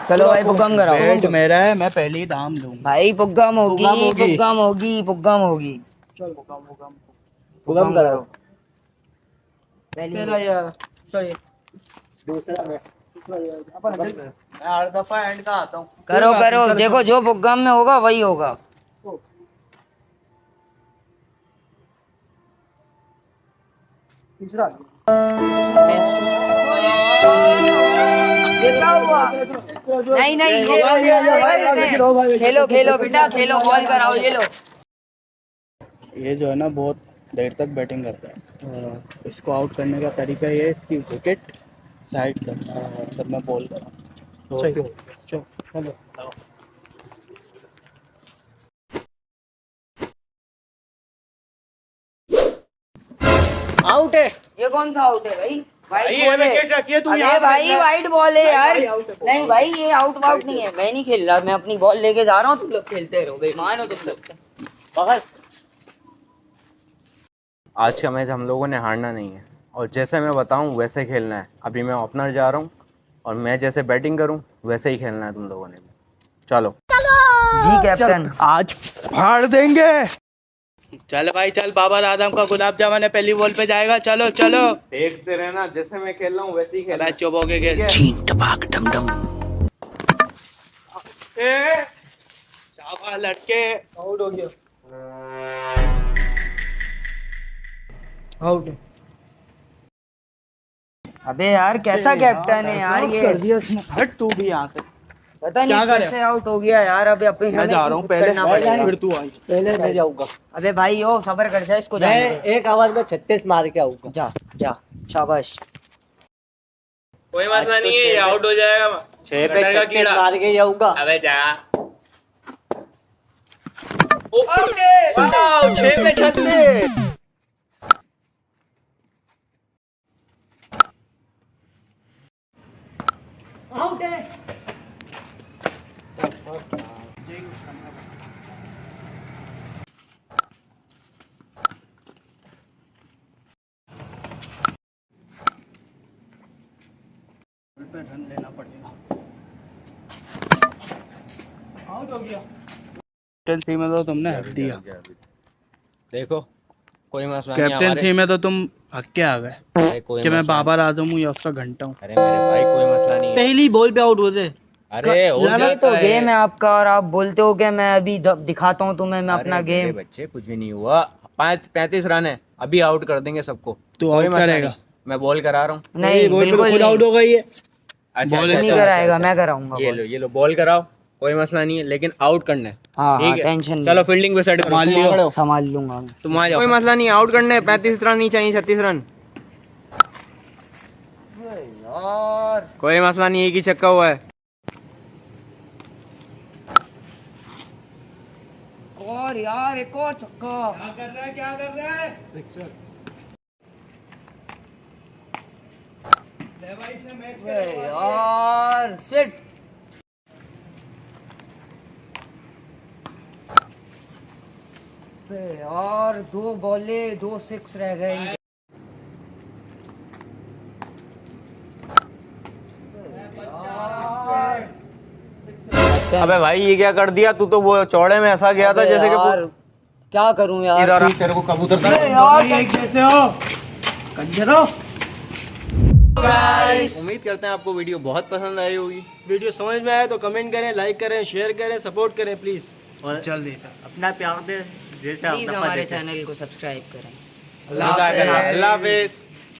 चलो भाई पुग्गम कराओ। बैट मेरा है, मैं पहले ही दाम लूंगा भाई पुग्गम होगी, पुग्गम होगी, पुग्गम होगी। पुग्गम करो मेरा यार। सही दूसरा मैं हर दफा एंड का आता हूँ। करो करो, देखो जो पुग्गम में होगा वही होगा। तीसरा देखा हुआ? नहीं नहीं, ये खेलो खेलो बेटा, खेलो, बॉल कराओ, ये लो। ये जो है ना बहुत देर तक बैटिंग करता है। इसको आउट करने का तरीका ये है, इसकी विकेट साइड करना है, तब मैं बॉल करा। चलो आउट है। ये कौन सा आउट है भाई? वाइट ये बॉल है। विकेट रखिए तू अरे यहाँ पे भाई बैठना। वाइट बॉल है यार। भाई, out है, नहीं भाई ये आउट वाउट नहीं है, मैं नहीं खेल रहा, मैं अपनी बॉल लेके जा रहा हूँ, तुम लोग खेलते रहो, बेईमान हो तुम लोग। आज का मैच हम लोगों ने हारना नहीं है और जैसे मैं बताऊं वैसे खेलना है। अभी मैं ओपनर जा रहा हूं और मैं जैसे बैटिंग करूं वैसे ही खेलना है तुम लोगों ने भी। चलो जी कैप्टन। आज फाड़ देंगे। चल भाई चल, बाबा आदम का गुलाब जामुन है, पहली बॉल पे जाएगा। चलो चलो देखते रहना, जैसे मैं खेल रहा हूं वैसे ही खेलना। चुप हो के खेल। शाबाश लड़के, आउट हो गया। आउट। अबे यार कैसा कैप्टन है यार ये, कर दिया उसने। हट तू भी यहाँ से। पता नहीं कैसे आउट हो गया यार। अबे अपने मैं जा रहा हूँ पहले, फिर तू आई। पहले मैं जाऊंगा। अबे भाई ओ सबर कर जा, इसको मैं जाने दे। एक आवाज में 36 मार के आऊंगा। जा जा, शाबाश। कोई मसला नहीं है, ये आउट हो जाएगा। 6 पे 36 मार के जाऊंगा। अबे जा। वाह, 6 पे 36। आउट है। रन लेना पड़ेगा। आउट हो गया। कैप्टनसी में तो तुमने हक दिया। देखो कोई मसला नहीं है कैप्टनसी में तो तुम हक के आ गए हमारे। कोई कि मैं मसला बाबर आजम हूँ या उसका घंटा हूँ। अरे मेरे भाई कोई मसला नहीं है। पहली बॉल पे आउट हो जाए। अरे हो ये जाता तो है। गेम है आपका और आप बोलते हो कि मैं अभी दिखाता हूँ तुम्हें मैं अपना अरे मेरे गेम। बच्चे कुछ भी नहीं हुआ। 35 रन है, अभी आउट कर देंगे सबको। तू कोई आउट मसला करेगा? नहीं। मैं बॉल करा रहा हूँ। नहीं बिल्कुल खुद आउट नहीं, हो गई है। अच्छा नहीं कराएगा, मैं कराऊंगा ये बॉल। लो ये लो, बॉल कराओ, कोई मसला नहीं है, लेकिन आउट करना है। हाँ हाँ, ठीक है? टेंशन चलो नहीं, फील्डिंग पे सेट करो। संभाल लूंगा मैं। तुम आ जाओ। कोई मसला नहीं, आउट करना है। 35 रन नहीं चाहिए, 36 रन। यार कोई मसला नहीं, एक ही छक्का हुआ है। और यार एक और छक्का। क्या कर रहा है सिक्सर। यार शिट। यार 2 बॉले 2 6 रह गए। अबे भाई ये क्या कर दिया तू? तो वो चौड़े में ऐसा गया था जैसे यार क्या करूं यार। इधर आ, तेरे को कबूतर था। एक जैसे हो कंजरो। उम्मीद करते हैं आपको वीडियो बहुत पसंद आई होगी। वीडियो समझ में आए तो कमेंट करें, लाइक करें, शेयर करें, सपोर्ट करें प्लीज। और जल्दी से अपना प्यार दें जैसे प्लीज आप हमारे चैनल को सब्सक्राइब करें। अल्लाह हाफिज।